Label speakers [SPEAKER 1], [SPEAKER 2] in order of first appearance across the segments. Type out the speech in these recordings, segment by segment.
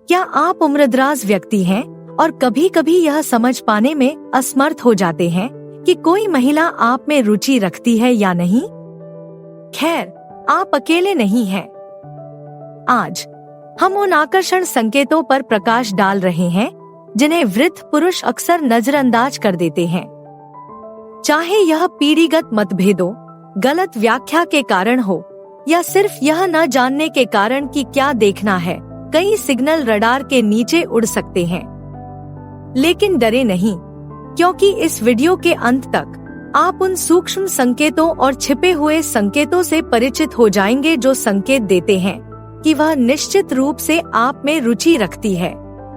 [SPEAKER 1] क्या आप उम्रदराज व्यक्ति हैं और कभी कभी यह समझ पाने में असमर्थ हो जाते हैं कि कोई महिला आप में रुचि रखती है या नहीं? खैर, आप अकेले नहीं हैं। आज हम उन आकर्षण संकेतों पर प्रकाश डाल रहे हैं जिन्हें वृद्ध पुरुष अक्सर नजरअंदाज कर देते हैं। चाहे यह पीढ़ीगत मतभेदों, गलत व्याख्या के कारण हो या सिर्फ यह न जानने के कारण कि क्या देखना है, कई सिग्नल रडार के नीचे उड़ सकते हैं। लेकिन डरे नहीं, क्योंकि इस वीडियो के अंत तक आप उन सूक्ष्म संकेतों और छिपे हुए संकेतों से परिचित हो जाएंगे जो संकेत देते हैं कि वह निश्चित रूप से आप में रुचि रखती है।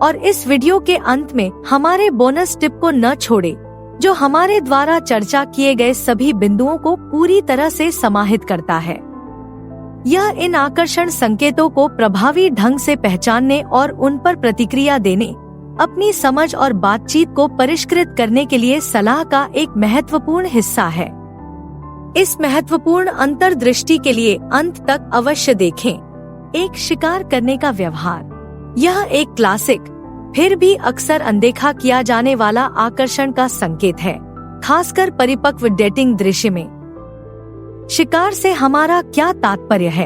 [SPEAKER 1] और इस वीडियो के अंत में हमारे बोनस टिप को न छोड़े, जो हमारे द्वारा चर्चा किए गए सभी बिंदुओं को पूरी तरह से समाहित करता है। यह इन आकर्षण संकेतों को प्रभावी ढंग से पहचानने और उन पर प्रतिक्रिया देने, अपनी समझ और बातचीत को परिष्कृत करने के लिए सलाह का एक महत्वपूर्ण हिस्सा है। इस महत्वपूर्ण अंतर्दृष्टि के लिए अंत तक अवश्य देखें। एक शिकार करने का व्यवहार। यह एक क्लासिक, फिर भी अक्सर अनदेखा किया जाने वाला आकर्षण का संकेत है, खासकर परिपक्व डेटिंग दृश्य में। शिकार से हमारा क्या तात्पर्य है?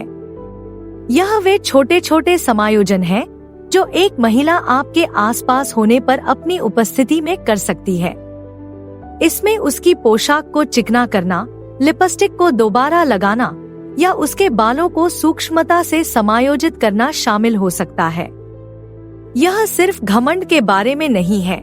[SPEAKER 1] यह वे छोटे छोटे समायोजन हैं जो एक महिला आपके आसपास होने पर अपनी उपस्थिति में कर सकती है। इसमें उसकी पोशाक को चिकना करना, लिपस्टिक को दोबारा लगाना या उसके बालों को सूक्ष्मता से समायोजित करना शामिल हो सकता है। यह सिर्फ घमंड के बारे में नहीं है,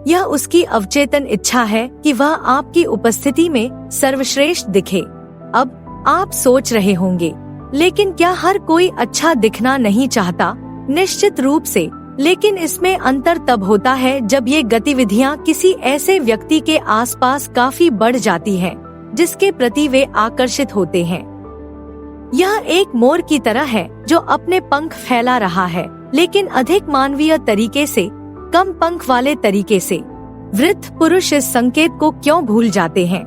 [SPEAKER 1] यह उसकी अवचेतन इच्छा है कि वह आपकी उपस्थिति में सर्वश्रेष्ठ दिखे। अब आप सोच रहे होंगे, लेकिन क्या हर कोई अच्छा दिखना नहीं चाहता? निश्चित रूप से, लेकिन इसमें अंतर तब होता है जब ये गतिविधियां किसी ऐसे व्यक्ति के आसपास काफी बढ़ जाती हैं, जिसके प्रति वे आकर्षित होते हैं। यह एक मोर की तरह है जो अपने पंख फैला रहा है, लेकिन अधिक मानवीय तरीके से, कम पंख वाले तरीके से। वृद्ध पुरुष इस संकेत को क्यों भूल जाते हैं?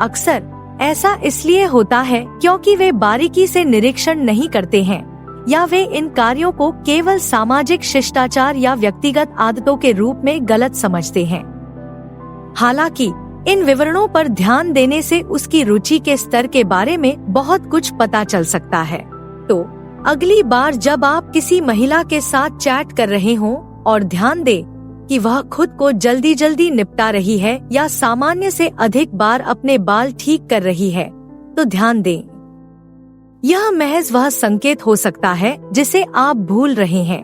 [SPEAKER 1] अक्सर ऐसा इसलिए होता है क्योंकि वे बारीकी से निरीक्षण नहीं करते हैं, या वे इन कार्यों को केवल सामाजिक शिष्टाचार या व्यक्तिगत आदतों के रूप में गलत समझते हैं। हालांकि इन विवरणों पर ध्यान देने से उसकी रुचि के स्तर के बारे में बहुत कुछ पता चल सकता है। तो अगली बार जब आप किसी महिला के साथ चैट कर रहे हों और ध्यान दें कि वह खुद को जल्दी जल्दी निपटा रही है या सामान्य से अधिक बार अपने बाल ठीक कर रही है, तो ध्यान दें। यह महज वह संकेत हो सकता है जिसे आप भूल रहे हैं।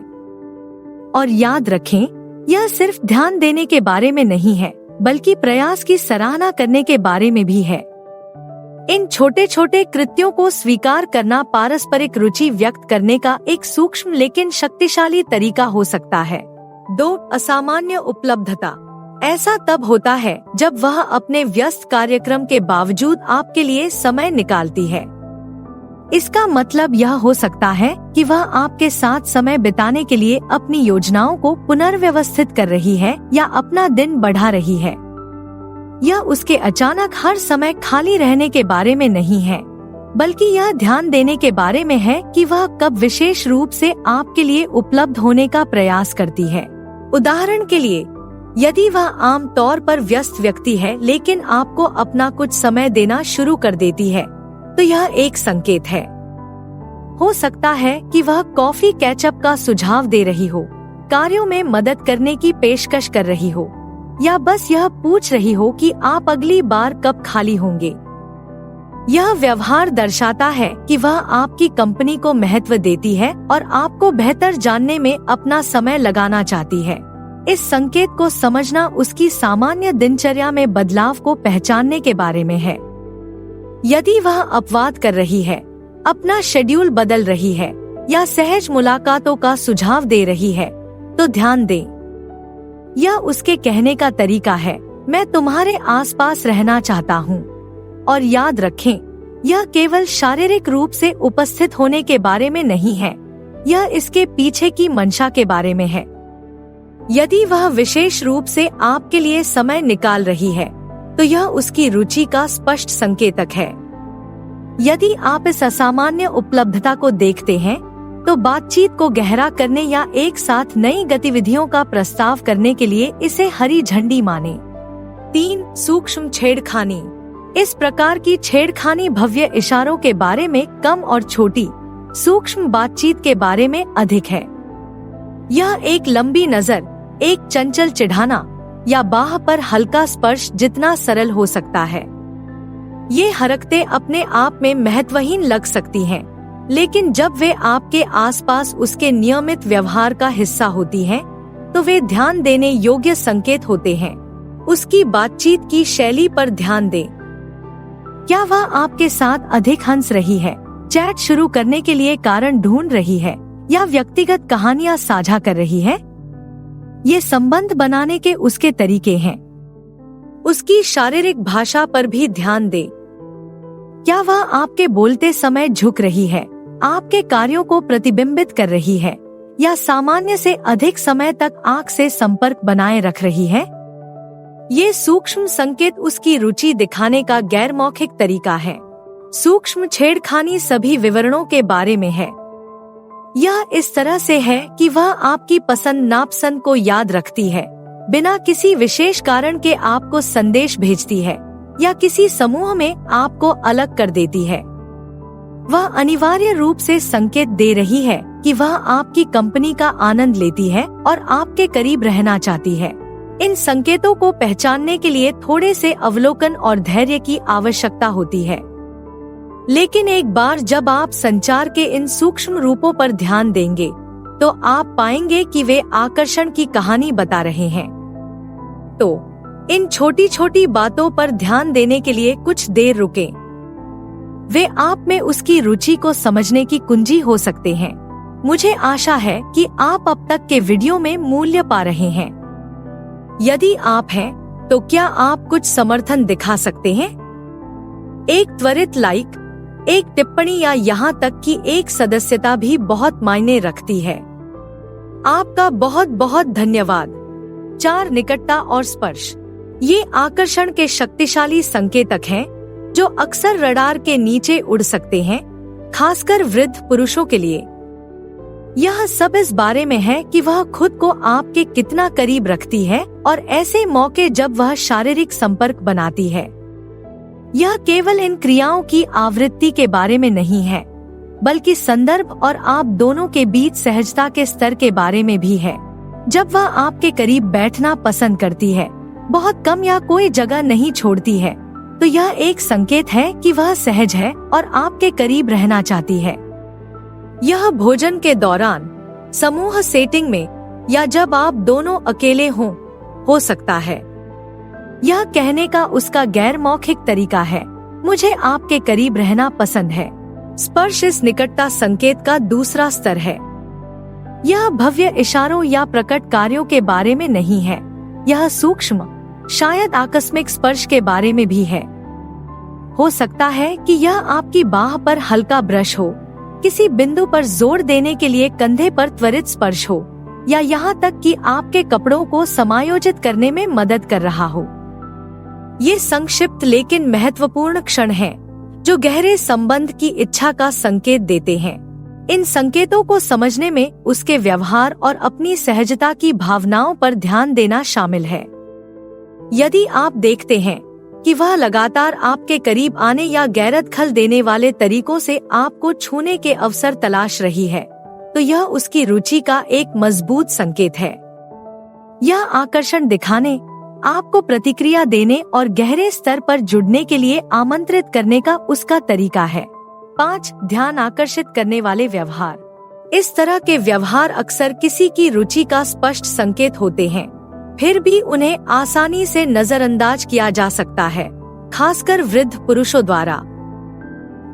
[SPEAKER 1] और याद रखें, यह सिर्फ ध्यान देने के बारे में नहीं है, बल्कि प्रयास की सराहना करने के बारे में भी है। इन छोटे छोटे कृत्यों को स्वीकार करना पारस्परिक रुचि व्यक्त करने का एक सूक्ष्म लेकिन शक्तिशाली तरीका हो सकता है। 2. असामान्य उपलब्धता। ऐसा तब होता है जब वह अपने व्यस्त कार्यक्रम के बावजूद आपके लिए समय निकालती है। इसका मतलब यह हो सकता है कि वह आपके साथ समय बिताने के लिए अपनी योजनाओं को पुनर्व्यवस्थित कर रही है या अपना दिन बढ़ा रही है। यह उसके अचानक हर समय खाली रहने के बारे में नहीं है, बल्कि यह ध्यान देने के बारे में है कि वह कब विशेष रूप से आपके लिए उपलब्ध होने का प्रयास करती है। उदाहरण के लिए, यदि वह आम तौर पर व्यस्त व्यक्ति है लेकिन आपको अपना कुछ समय देना शुरू कर देती है, तो यह एक संकेत है। हो सकता है कि वह कॉफी कैचअप का सुझाव दे रही हो, कार्यों में मदद करने की पेशकश कर रही हो, या बस यह पूछ रही हो कि आप अगली बार कब खाली होंगे। यह व्यवहार दर्शाता है कि वह आपकी कंपनी को महत्व देती है और आपको बेहतर जानने में अपना समय लगाना चाहती है। इस संकेत को समझना उसकी सामान्य दिनचर्या में बदलाव को पहचानने के बारे में है। यदि वह अपवाद कर रही है, अपना शेड्यूल बदल रही है या सहज मुलाकातों का सुझाव दे रही है, तो ध्यान दें। यह उसके कहने का तरीका है, मैं तुम्हारे आसपास रहना चाहता हूँ। और याद रखें, यह केवल शारीरिक रूप से उपस्थित होने के बारे में नहीं है, यह इसके पीछे की मंशा के बारे में है। यदि वह विशेष रूप से आपके लिए समय निकाल रही है, तो यह उसकी रुचि का स्पष्ट संकेतक है। यदि आप इस असामान्य उपलब्धता को देखते हैं, तो बातचीत को गहरा करने या एक साथ नई गतिविधियों का प्रस्ताव करने के लिए इसे हरी झंडी माने। 3. सूक्ष्म छेड़खानी। इस प्रकार की छेड़खानी भव्य इशारों के बारे में कम और छोटी सूक्ष्म बातचीत के बारे में अधिक है। यह एक लंबी नजर, एक चंचल चिढ़ाना या बाह पर हल्का स्पर्श जितना सरल हो सकता है। ये हरकतें अपने आप में महत्वहीन लग सकती हैं, लेकिन जब वे आपके आसपास उसके नियमित व्यवहार का हिस्सा होती हैं, तो वे ध्यान देने योग्य संकेत होते हैं। उसकी बातचीत की शैली पर ध्यान दें। क्या वह आपके साथ अधिक हंस रही है, चैट शुरू करने के लिए कारण ढूंढ रही है या व्यक्तिगत कहानियां साझा कर रही है? ये संबंध बनाने के उसके तरीके हैं। उसकी शारीरिक भाषा पर भी ध्यान दें। क्या वह आपके बोलते समय झुक रही है, आपके कार्यों को प्रतिबिंबित कर रही है या सामान्य से अधिक समय तक आंख से संपर्क बनाए रख रही है? ये सूक्ष्म संकेत उसकी रुचि दिखाने का गैर मौखिक तरीका है। सूक्ष्म छेड़खानी सभी विवरणों के बारे में है। यह इस तरह से है कि वह आपकी पसंद नापसंद को याद रखती है, बिना किसी विशेष कारण के आपको संदेश भेजती है या किसी समूह में आपको अलग कर देती है। वह अनिवार्य रूप से संकेत दे रही है कि वह आपकी कंपनी का आनंद लेती है और आपके करीब रहना चाहती है। इन संकेतों को पहचानने के लिए थोड़े से अवलोकन और धैर्य की आवश्यकता होती है, लेकिन एक बार जब आप संचार के इन सूक्ष्म रूपों पर ध्यान देंगे, तो आप पाएंगे कि वे आकर्षण की कहानी बता रहे हैं। तो इन छोटी छोटी बातों पर ध्यान देने के लिए कुछ देर रुकें। वे आप में उसकी रुचि को समझने की कुंजी हो सकते हैं। मुझे आशा है कि आप अब तक के वीडियो में मूल्य पा रहे हैं। यदि आप हैं, तो क्या आप कुछ समर्थन दिखा सकते हैं? एक त्वरित लाइक, एक टिप्पणी या यहाँ तक कि एक सदस्यता भी बहुत मायने रखती है। आपका बहुत बहुत धन्यवाद। 4. निकटता और स्पर्श। ये आकर्षण के शक्तिशाली संकेतक हैं, जो अक्सर रडार के नीचे उड़ सकते हैं, खासकर वृद्ध पुरुषों के लिए। यह सब इस बारे में है कि वह खुद को आपके कितना करीब रखती है और ऐसे मौके जब वह शारीरिक संपर्क बनाती है। यह केवल इन क्रियाओं की आवृत्ति के बारे में नहीं है, बल्कि संदर्भ और आप दोनों के बीच सहजता के स्तर के बारे में भी है। जब वह आपके करीब बैठना पसंद करती है, बहुत कम या कोई जगह नहीं छोड़ती है, तो यह एक संकेत है कि वह सहज है और आपके करीब रहना चाहती है। यह भोजन के दौरान, समूह सेटिंग में या जब आप दोनों अकेले हो सकता है। यह कहने का उसका गैर मौखिक तरीका है, मुझे आपके करीब रहना पसंद है। स्पर्श इस निकटता संकेत का दूसरा स्तर है। यह भव्य इशारों या प्रकट कार्यों के बारे में नहीं है, यह सूक्ष्म, शायद आकस्मिक स्पर्श के बारे में भी है। हो सकता है कि यह आपकी बाह पर हल्का ब्रश हो, किसी बिंदु पर जोर देने के लिए कंधे पर त्वरित स्पर्श हो, या यहाँ तक कि आपके कपड़ों को समायोजित करने में मदद कर रहा हो। ये संक्षिप्त लेकिन महत्वपूर्ण क्षण हैं, जो गहरे संबंध की इच्छा का संकेत देते हैं। इन संकेतों को समझने में उसके व्यवहार और अपनी सहजता की भावनाओं पर ध्यान देना शामिल है। यदि आप देखते हैं कि वह लगातार आपके करीब आने या गैरदखल देने वाले तरीकों से आपको छूने के अवसर तलाश रही है, तो यह उसकी रुचि का एक मजबूत संकेत है। यह आकर्षण दिखाने, आपको प्रतिक्रिया देने और गहरे स्तर पर जुड़ने के लिए आमंत्रित करने का उसका तरीका है। 5. ध्यान आकर्षित करने वाले व्यवहार। इस तरह के व्यवहार अक्सर किसी की रुचि का स्पष्ट संकेत होते हैं, फिर भी उन्हें आसानी से नजरअंदाज किया जा सकता है, खासकर वृद्ध पुरुषों द्वारा।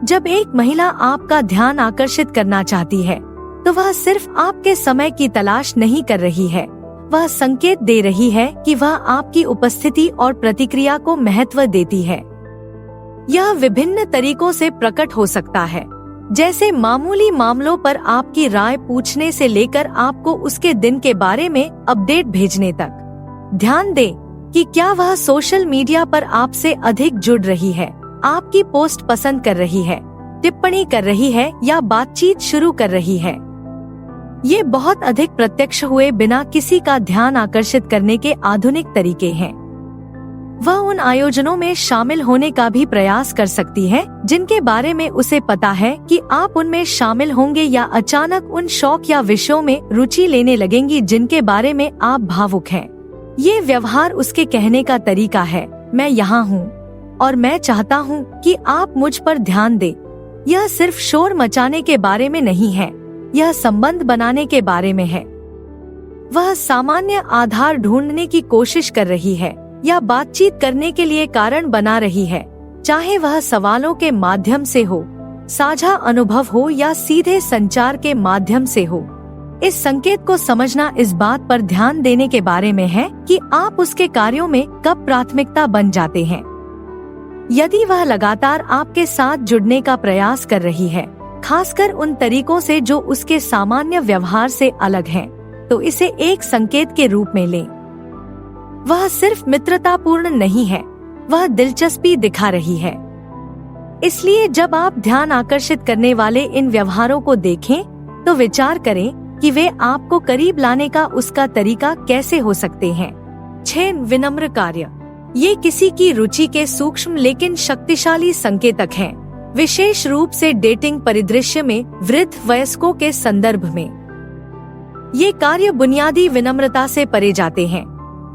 [SPEAKER 1] जब एक महिला आपका ध्यान आकर्षित करना चाहती है, तो वह सिर्फ आपके समय की तलाश नहीं कर रही है, वह संकेत दे रही है कि वह आपकी उपस्थिति और प्रतिक्रिया को महत्व देती है। यह विभिन्न तरीकों से प्रकट हो सकता है, जैसे मामूली मामलों पर आपकी राय पूछने से लेकर आपको उसके दिन के बारे में अपडेट भेजने तक। ध्यान दें कि क्या वह सोशल मीडिया पर आपसे अधिक जुड़ रही है, आपकी पोस्ट पसंद कर रही है, टिप्पणी कर रही है या बातचीत शुरू कर रही है। ये बहुत अधिक प्रत्यक्ष हुए बिना किसी का ध्यान आकर्षित करने के आधुनिक तरीके हैं। वह उन आयोजनों में शामिल होने का भी प्रयास कर सकती है जिनके बारे में उसे पता है कि आप उनमें शामिल होंगे, या अचानक उन शौक या विषयों में रुचि लेने लगेंगी जिनके बारे में आप भावुक हैं। ये व्यवहार उसके कहने का तरीका है, मैं यहाँ हूँ और मैं चाहता हूँ कि आप मुझ पर ध्यान दें। यह सिर्फ शोर मचाने के बारे में नहीं है, यह संबंध बनाने के बारे में है। वह सामान्य आधार ढूंढने की कोशिश कर रही है या बातचीत करने के लिए कारण बना रही है, चाहे वह सवालों के माध्यम से हो, साझा अनुभव हो या सीधे संचार के माध्यम से हो। इस संकेत को समझना इस बात पर ध्यान देने के बारे में है कि आप उसके कार्यों में कब प्राथमिकता बन जाते हैं। यदि वह लगातार आपके साथ जुड़ने का प्रयास कर रही है, खासकर उन तरीकों से जो उसके सामान्य व्यवहार से अलग हैं, तो इसे एक संकेत के रूप में लें। वह सिर्फ मित्रतापूर्ण नहीं है, वह दिलचस्पी दिखा रही है। इसलिए जब आप ध्यान आकर्षित करने वाले इन व्यवहारों को देखें, तो विचार करें कि वे आपको करीब लाने का उसका तरीका कैसे हो सकते हैं। 6 विनम्र कार्य। ये किसी की रुचि के सूक्ष्म लेकिन शक्तिशाली संकेतक हैं, विशेष रूप से डेटिंग परिदृश्य में वृद्ध वयस्कों के संदर्भ में। ये कार्य बुनियादी विनम्रता से परे जाते हैं।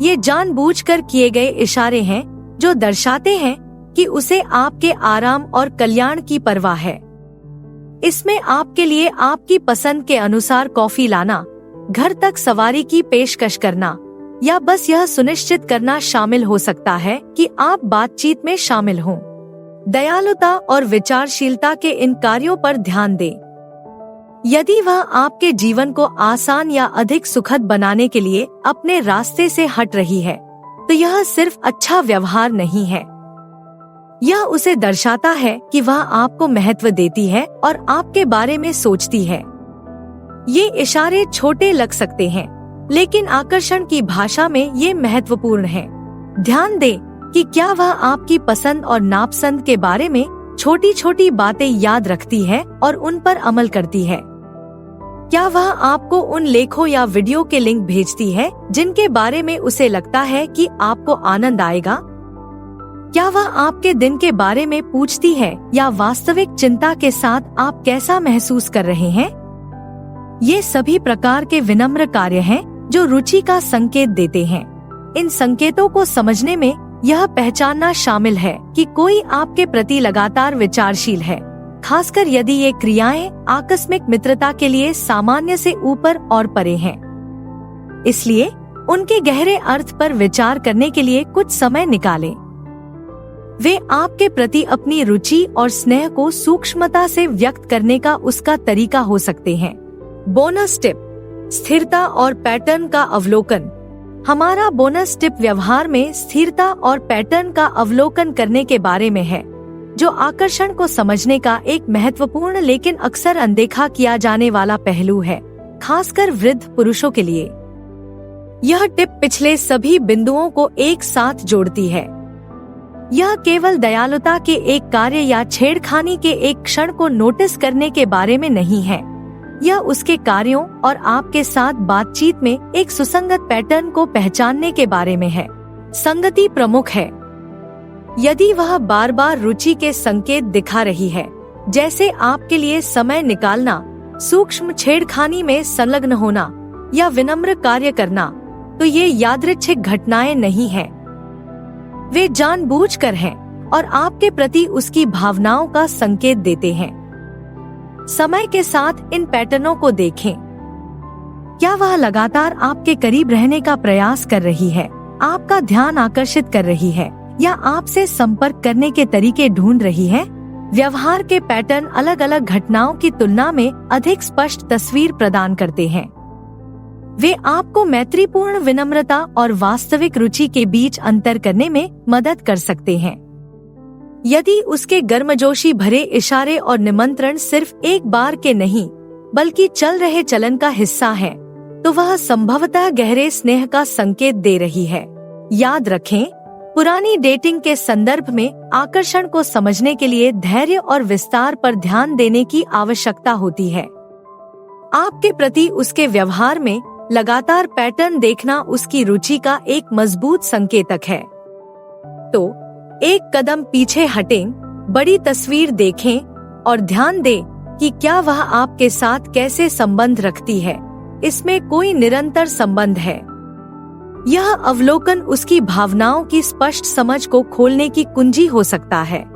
[SPEAKER 1] ये जानबूझकर किए गए इशारे हैं जो दर्शाते हैं कि उसे आपके आराम और कल्याण की परवाह है। इसमें आपके लिए आपकी पसंद के अनुसार कॉफी लाना, घर तक सवारी की पेशकश करना, या बस यह सुनिश्चित करना शामिल हो सकता है कि आप बातचीत में शामिल हों। दयालुता और विचारशीलता के इन कार्यों पर ध्यान दें। यदि वह आपके जीवन को आसान या अधिक सुखद बनाने के लिए अपने रास्ते से हट रही है, तो यह सिर्फ अच्छा व्यवहार नहीं है। यह उसे दर्शाता है कि वह आपको महत्व देती है और आपके बारे में सोचती है। ये इशारे छोटे लग सकते हैं, लेकिन आकर्षण की भाषा में ये महत्वपूर्ण है। ध्यान दें कि क्या वह आपकी पसंद और नापसंद के बारे में छोटी छोटी बातें याद रखती है और उन पर अमल करती है। क्या वह आपको उन लेखों या वीडियो के लिंक भेजती है जिनके बारे में उसे लगता है कि आपको आनंद आएगा? क्या वह आपके दिन के बारे में पूछती है या वास्तविक चिंता के साथ आप कैसा महसूस कर रहे हैं? ये सभी प्रकार के विनम्र कार्य हैं जो रुचि का संकेत देते हैं। इन संकेतों को समझने में यह पहचानना शामिल है कि कोई आपके प्रति लगातार विचारशील है, खासकर यदि ये क्रियाएं आकस्मिक मित्रता के लिए सामान्य से ऊपर और परे हैं। इसलिए उनके गहरे अर्थ पर विचार करने के लिए कुछ समय निकालें। वे आपके प्रति अपनी रुचि और स्नेह को सूक्ष्मता से व्यक्त करने का उसका तरीका हो सकते हैं। बोनस टिप: स्थिरता और पैटर्न का अवलोकन। हमारा बोनस टिप व्यवहार में स्थिरता और पैटर्न का अवलोकन करने के बारे में है, जो आकर्षण को समझने का एक महत्वपूर्ण लेकिन अक्सर अनदेखा किया जाने वाला पहलू है, खासकर वृद्ध पुरुषों के लिए। यह टिप पिछले सभी बिंदुओं को एक साथ जोड़ती है। यह केवल दयालुता के एक कार्य या छेड़खानी के एक क्षण को नोटिस करने के बारे में नहीं है। यह उसके कार्यों और आपके साथ बातचीत में एक सुसंगत पैटर्न को पहचानने के बारे में है। संगति प्रमुख है। यदि वह बार बार रुचि के संकेत दिखा रही है, जैसे आपके लिए समय निकालना, सूक्ष्म छेड़खानी में संलग्न होना या विनम्र कार्य करना, तो ये यादृच्छिक घटनाएं नहीं हैं। वे जानबूझकर हैं और आपके प्रति उसकी भावनाओं का संकेत देते हैं। समय के साथ इन पैटर्नों को देखें। क्या वह लगातार आपके करीब रहने का प्रयास कर रही है, आपका ध्यान आकर्षित कर रही है, या आपसे संपर्क करने के तरीके ढूंढ रही है? व्यवहार के पैटर्न अलग अलग घटनाओं की तुलना में अधिक स्पष्ट तस्वीर प्रदान करते हैं। वे आपको मैत्रीपूर्ण विनम्रता और वास्तविक रुचि के बीच अंतर करने में मदद कर सकते हैं। यदि उसके गर्मजोशी भरे इशारे और निमंत्रण सिर्फ एक बार के नहीं, बल्कि चल रहे चलन का हिस्सा है, तो वह संभवतः गहरे स्नेह का संकेत दे रही है। याद रखें, पुरानी डेटिंग के संदर्भ में आकर्षण को समझने के लिए धैर्य और विस्तार पर ध्यान देने की आवश्यकता होती है। आपके प्रति उसके व्यवहार में लगातार पैटर्न देखना उसकी रुचि का एक मजबूत संकेतक है। तो एक कदम पीछे हटें, बड़ी तस्वीर देखें और ध्यान दें कि क्या वह आपके साथ कैसे संबंध रखती है। इसमें कोई निरंतर संबंध है। यह अवलोकन उसकी भावनाओं की स्पष्ट समझ को खोलने की कुंजी हो सकता है।